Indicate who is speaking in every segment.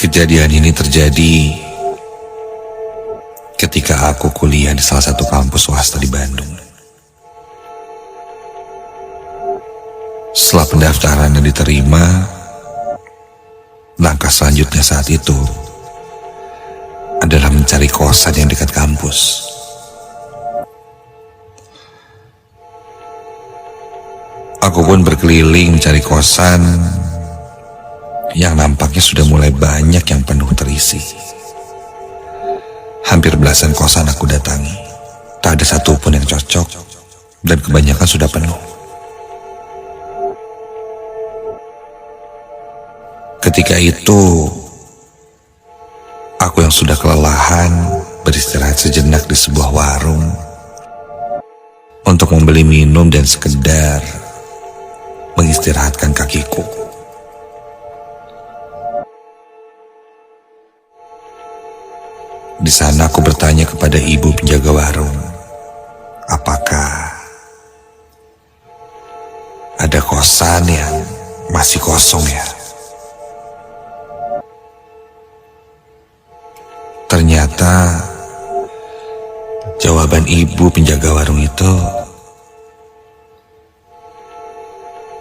Speaker 1: Kejadian ini terjadi ketika aku kuliah di salah satu kampus swasta di Bandung. Setelah pendaftaran yang diterima, langkah selanjutnya saat itu adalah mencari kosan yang dekat kampus. Aku pun berkeliling mencari kosan yang nampaknya sudah mulai banyak yang penuh terisi. Hampir belasan kosan aku datangi. Tak ada satupun yang cocok dan kebanyakan sudah penuh. Ketika itu, aku yang sudah kelelahan beristirahat sejenak di sebuah warung untuk membeli minum dan sekedar mengistirahatkan kakiku. Di sana aku bertanya kepada ibu penjaga warung, apakah ada kosan yang masih kosong ya? Ternyata jawaban ibu penjaga warung itu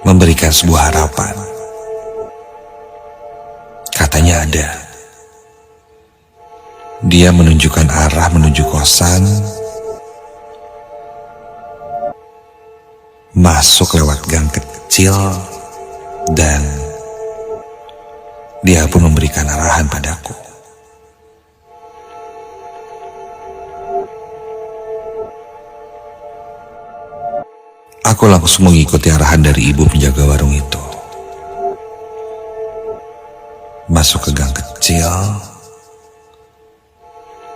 Speaker 1: memberikan sebuah harapan. Katanya ada. Dia menunjukkan arah menuju kosan, masuk lewat gang kecil, dan dia pun memberikan arahan padaku. Aku langsung mengikuti arahan dari ibu penjaga warung itu. Masuk ke gang kecil,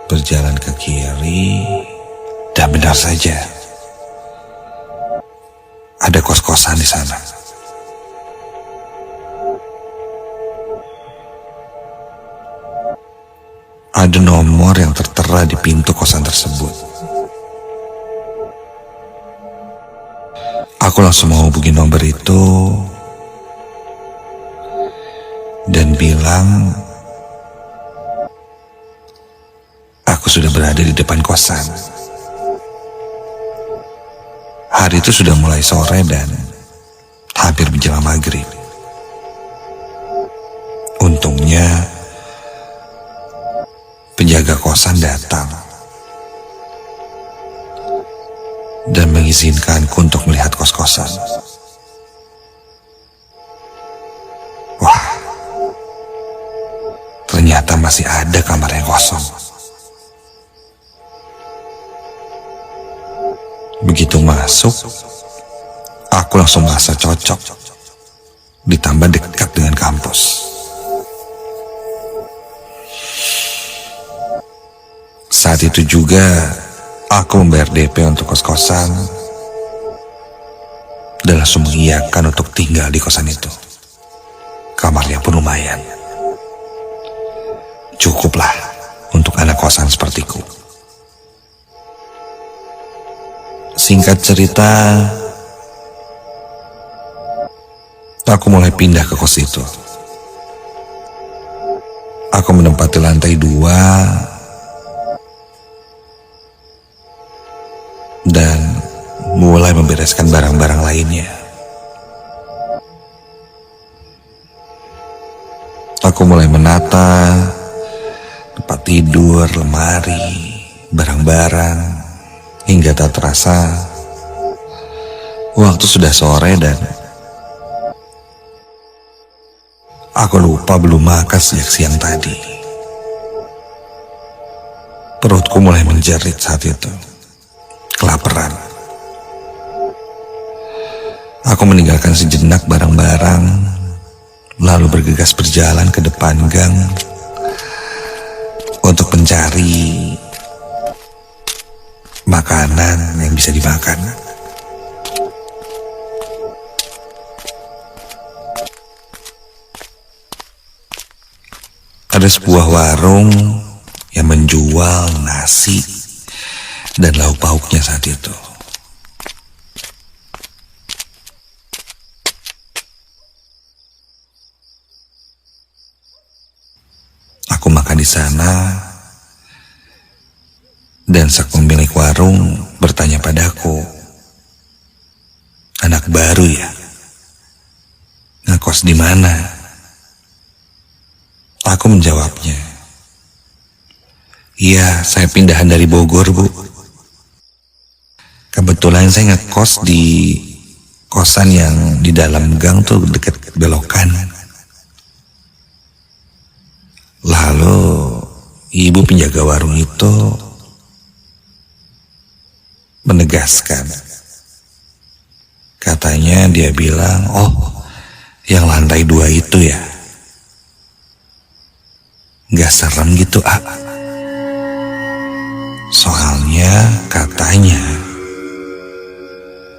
Speaker 1: berjalan ke kiri, dan benar saja ada kos-kosan di sana. Ada nomor yang tertera di pintu kosan tersebut. Aku langsung menghubungi nomor itu dan bilang aku sudah berada di depan kosan. Hari itu sudah mulai sore dan hampir menjelang maghrib. Untungnya penjaga kosan datang dan mengizinkanku untuk melihat kos-kosan. Wah, ternyata masih ada kamar yang kosong. Begitu masuk, aku langsung merasa cocok, ditambah dekat dengan kampus. Saat itu juga aku membayar DP untuk kos-kosan dan langsung mengiyakan untuk tinggal di kosan itu. Kamarnya pun lumayan. Cukuplah untuk anak kosan sepertiku. Singkat cerita, aku mulai pindah ke kos itu. Aku menempati lantai 2 dan mulai membereskan barang-barang lainnya. Aku mulai menata tempat tidur, lemari, barang-barang, hingga tak terasa waktu sudah sore dan aku lupa belum makan sejak siang tadi. Perutku mulai menjerit saat itu. Kelaparan. Aku meninggalkan sejenak barang-barang, lalu bergegas berjalan ke depan gang untuk mencari makanan yang bisa dimakan. Ada sebuah warung yang menjual nasi dan lauk pauknya saat itu. Aku makan di sana, dan sang pemilik warung bertanya padaku, "Anak baru ya? Ngekos di mana?" Aku menjawabnya, "Iya, saya pindahan dari Bogor, Bu. Kebetulan saya ngekos di kosan yang di dalam gang tuh dekat belokan." Lalu ibu penjaga warung itu menegaskan. Katanya dia bilang, "Oh, yang lantai 2 itu ya? Gak serem gitu, ah. Soalnya katanya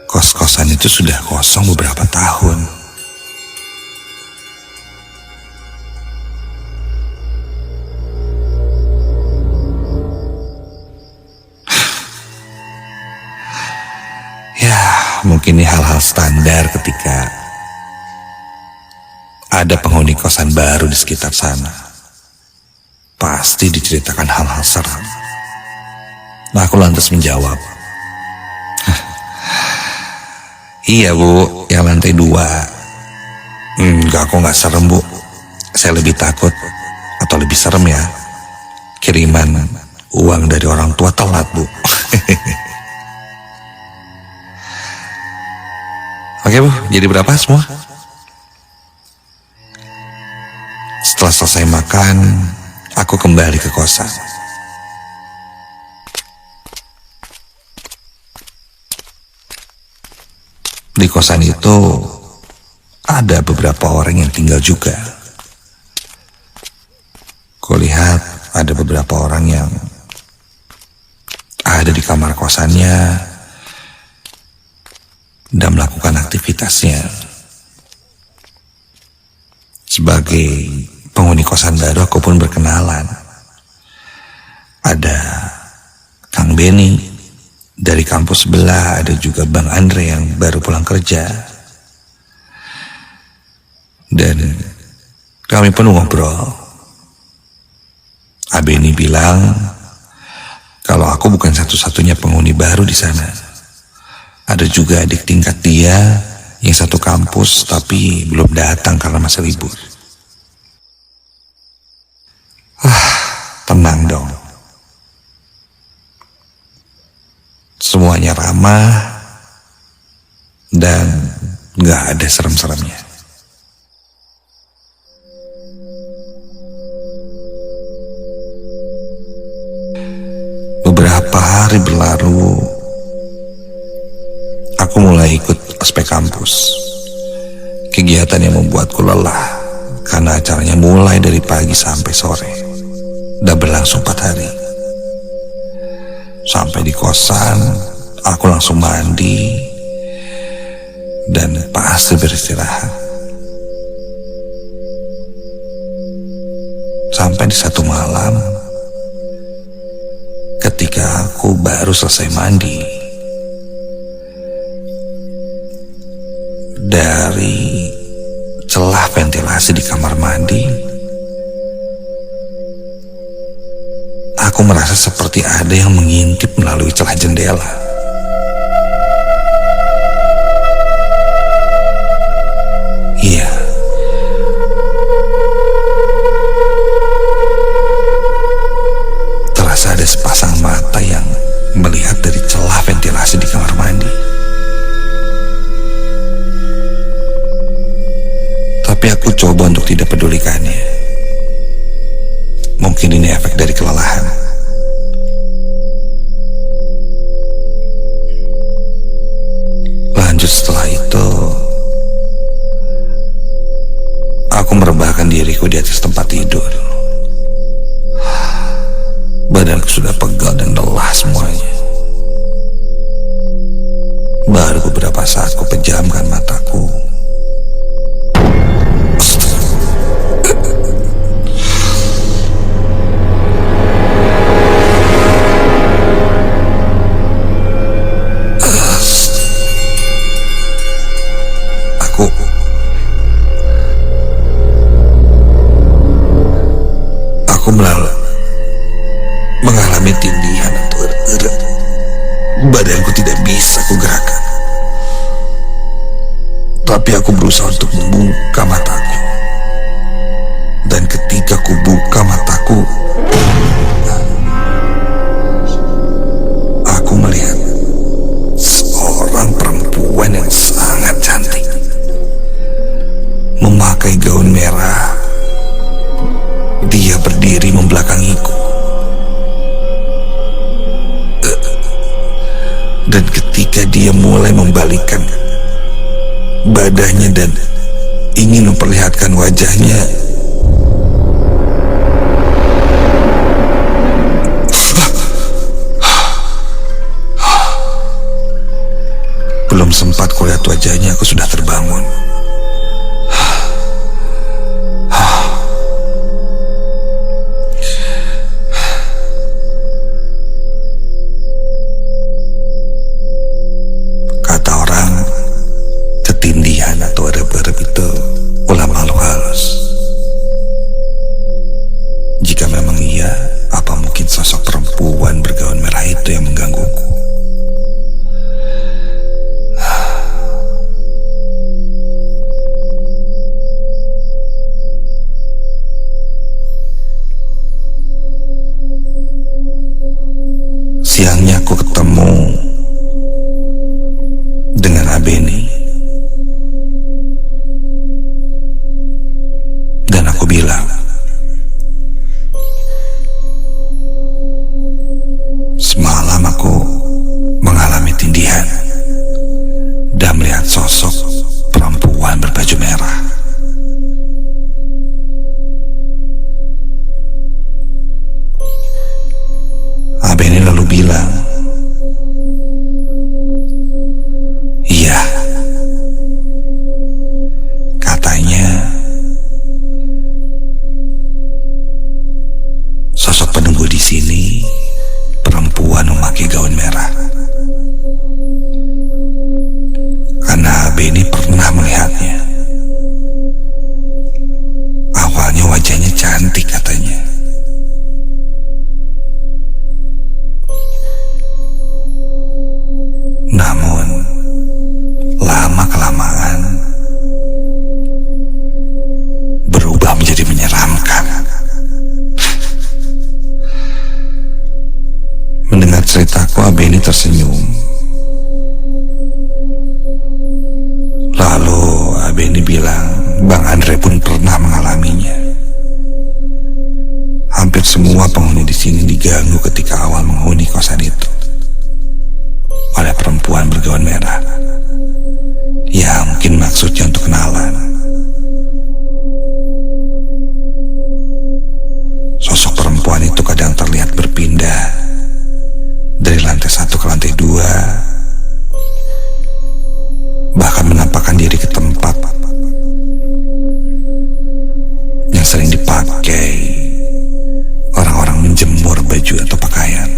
Speaker 1: kos-kosan itu sudah kosong beberapa tahun." Ya, mungkin ini hal-hal standar ketika ada penghuni kosan baru di sekitar sana. Pasti diceritakan hal-hal seram. Nah, aku lantas menjawab, "Iya, Bu, yang lantai 2. Enggak, kok gak serem, Bu. Saya lebih takut, atau lebih serem ya, kiriman uang dari orang tua telat, Bu." Oke, Bu, jadi berapa semua? Setelah selesai makan, aku kembali ke kosan. Di kosan itu ada beberapa orang yang tinggal juga. Kulihat ada beberapa orang yang ada di kamar kosannya dan melakukan aktivitasnya. Sebagai penghuni kosan baru, aku pun berkenalan. Ada Kang Benny dari kampus sebelah, ada juga Bang Andre yang baru pulang kerja. Dan kami pun ngobrol. Benny bilang kalau aku bukan satu-satunya penghuni baru di sana. Ada juga adik tingkat dia yang satu kampus tapi belum datang karena masa libur. Tenang dong. Semuanya ramah dan gak ada serem-seremnya. Beberapa hari berlalu, aku mulai ikut ospek kampus. Kegiatan yang membuatku lelah karena acaranya mulai dari pagi sampai sore dan berlangsung 4 hari. Sampai di kosan, aku langsung mandi dan pasti beristirahat. Sampai di satu malam, ketika aku baru selesai mandi, dari celah ventilasi di kamar mandi, aku merasa seperti ada yang mengintip melalui celah jendela. Iya, terasa ada sepasang mata yang melihat dari celah ventilasi di kamar mandi. Tapi aku coba untuk tidak pedulikannya. Mungkin ini efek dari kelelahan. Lanjut setelah itu, aku merebahkan diriku di atas tempat tidur. Badanku sudah pegal dan lelah semuanya. Baru beberapa saat ku pejamkan mataku. dadanya dan ingin memperlihatkan wajahnya. Belum sempat kulihat wajahnya, aku sudah terbangun. Kata orang, ketindihan atau erep-erep itu ulah makhluk halus. Jika memang iya, apa mungkin sosok perempuan bergaun merah itu yang menggangguku? Siangnya aku ketemu dengan Abeni dan aku bilang, semalam aku mengalami tindihan dan melihat sosok perempuan berbaju merah. Abeni lalu bilang, iya, katanya sosok penunggu di sini perempuan memakai gaun merah. Karena Abeni pernah melihatnya. Awalnya wajahnya cantik katanya. Namun lama-kelamaan berubah menjadi menyeramkan. Mendengar ceritaku, Abeni tersenyum. Lalu Abeni bilang Bang Andre pun pernah mengalaminya. Hampir semua penghuni di sini diganggu ketika awal menghuni kosan itu oleh perempuan bergaun merah. Ya, mungkin maksudnya untuk kenalan. Sosok perempuan itu kadang terlihat berpindah dari lantai 1 ke lantai 2, bahkan menampakkan diri ke tempat yang sering dipakai orang-orang menjemur baju atau pakaian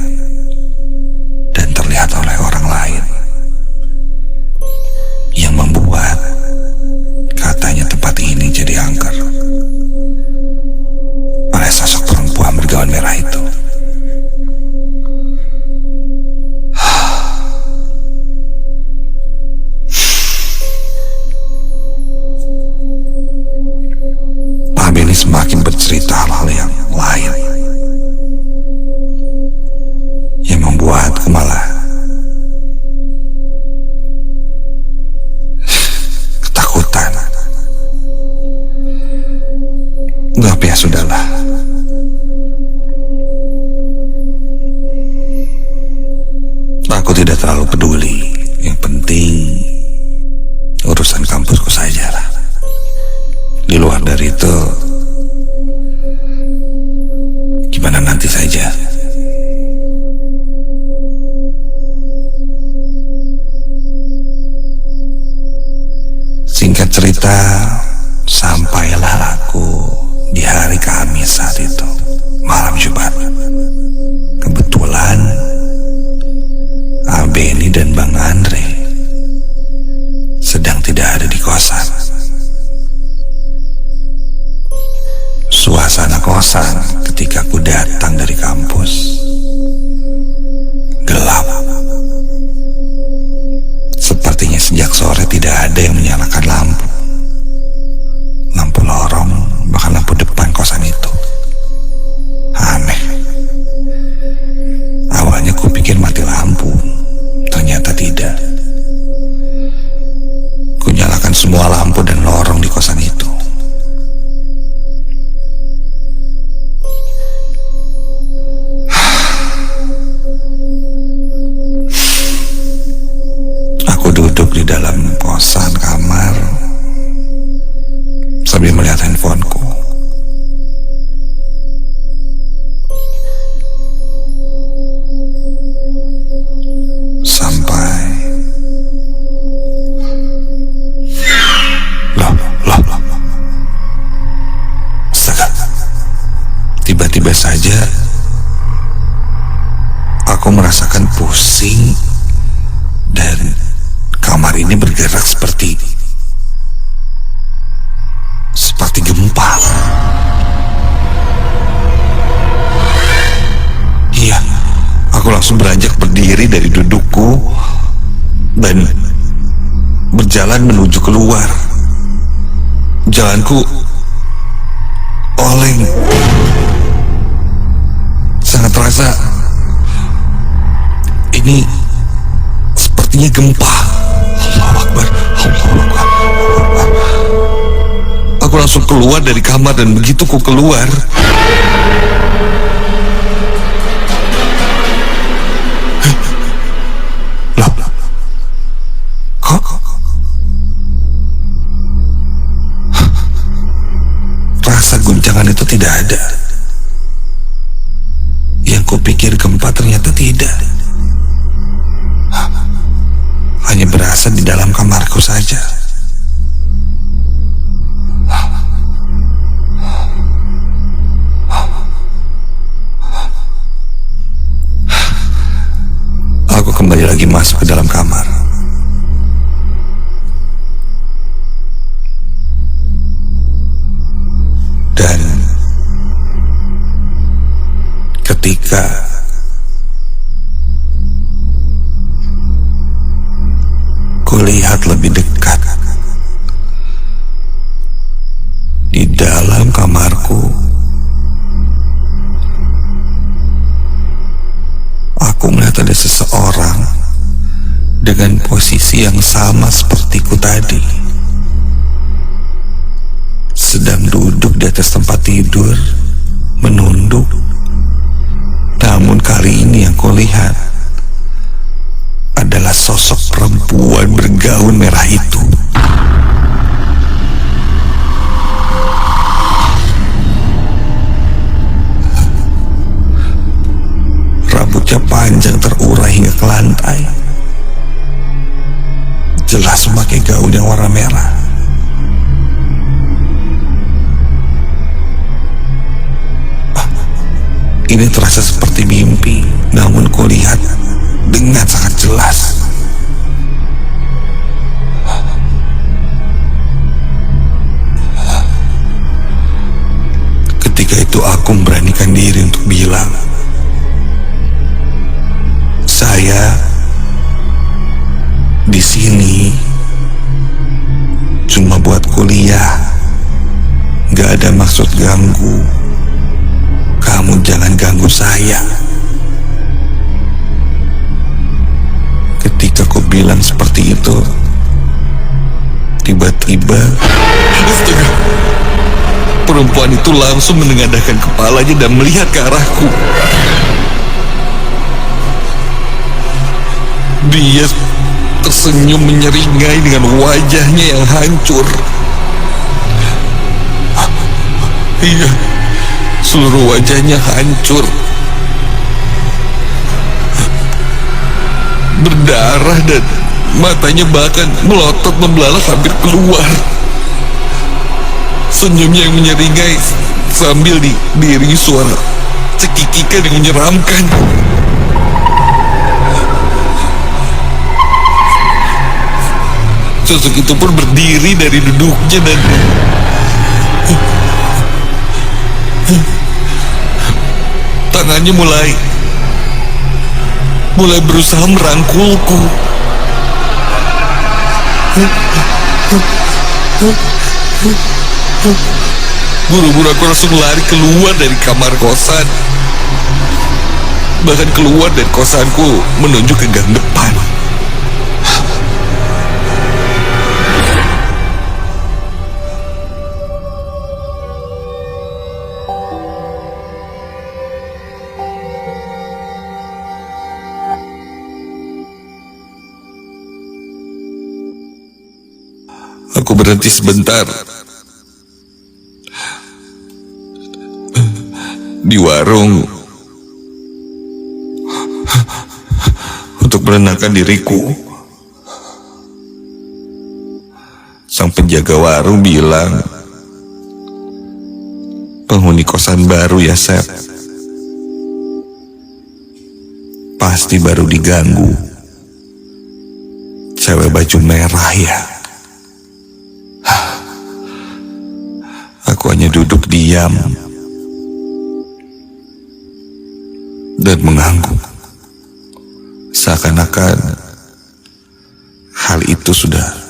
Speaker 1: dan terlihat oleh orang lain, yang membuat katanya tempat ini jadi angker oleh sosok perempuan bergaun merah itu. Abeni semakin bercerita hal-hal yang lain yang membuatku malah ketakutan. Tapi ya sudahlah. Aku tidak terlalu peduli. Yang penting urusan kampusku saja lah. Di luar dari itu gimana nanti saja. Singkat cerita, sampailah aku di hari Kamis saat itu, malam Jumat. Kebetulan Abeni dan Bang Andre sedang tidak ada di kosan. Suasana kosan ketika aku datang dari kampus gelap. Sepertinya sejak sore tidak ada yang menyalakan lampu. Lampu lorong, bahkan lampu depan kosan itu. Aneh. Awalnya kupikir mati lampu, ternyata tidak. Kunyalakan semua lampu dan lorong di kosan itu. dari dudukku dan berjalan menuju keluar. Jalanku oleng, sangat terasa. Ini sepertinya gempa. Allahu Akbar, Allahu Akbar, Allahu Akbar. Aku langsung keluar dari kamar, dan begitu ku keluar, rasa guncangan itu tidak ada. Yang kupikir gempa ternyata tidak. Hanya berasa di dalam kamarku saja. Aku kembali lagi masuk ke dalam kamar. Dan ketika kulihat lebih dekat, di dalam kamarku, aku melihat ada seseorang dengan posisi yang sama sepertiku tadi, sedang duduk di atas tempat tidur, menunduk. Namun kali ini yang kulihat adalah sosok perempuan bergaun merah itu. Rambutnya panjang terurai hingga ke lantai. Jelas memakai gaun yang warna merah. Ini terasa seperti mimpi, namun kulihat dengan sangat jelas. Ketika itu aku memberanikan diri untuk bilang, saya di sini cuma buat kuliah, gak ada maksud ganggu. Kamu jangan ganggu saya. Ketika ku bilang seperti itu, tiba-tiba, astaga, perempuan itu langsung menengadahkan kepalanya dan melihat ke arahku. Dia tersenyum menyeringai dengan wajahnya yang hancur. Iya, seluruh wajahnya hancur, berdarah, dan matanya bahkan melotot membelalak hampir keluar. Senyumnya yang menyeringai sambil diiringi suara cekikikan yang menyeramkan. Sosok itu pun berdiri dari duduknya dan tangannya mulai berusaha merangkulku. Buru-buru aku langsung lari keluar dari kamar kosan, bahkan keluar dari kosanku menuju ke gang depan. Aku berhenti sebentar di warung untuk menenangkan diriku. Sang penjaga warung bilang, penghuni kosan baru ya, Sep. Pasti baru diganggu. Cewek baju merah ya. Aku hanya duduk diam dan mengangguk Seakan-akan hal itu sudah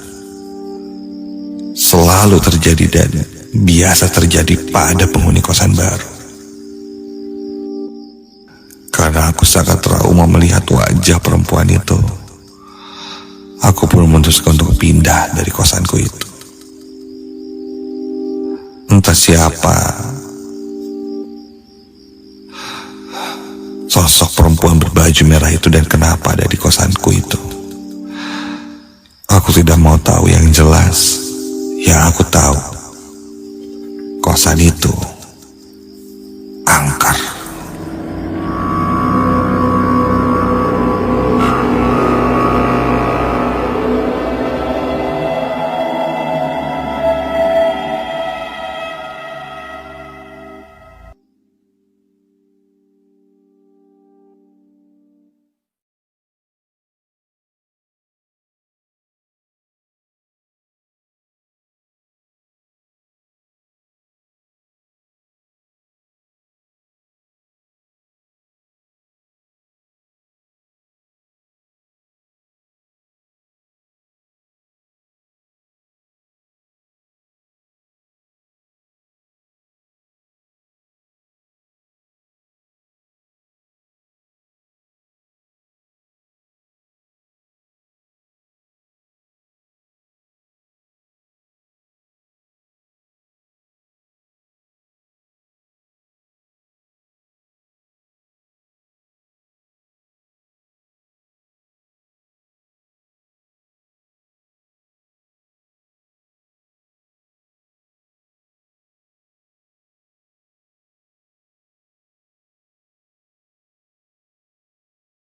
Speaker 1: selalu terjadi dan biasa terjadi pada penghuni kosan baru. Karena aku sangat trauma melihat wajah perempuan itu, aku pun memutuskan untuk pindah dari kosanku itu. Entah siapa sosok perempuan berbaju merah itu dan kenapa ada di kosanku itu. Aku tidak mau tahu, yang jelas yang aku tahu kosan itu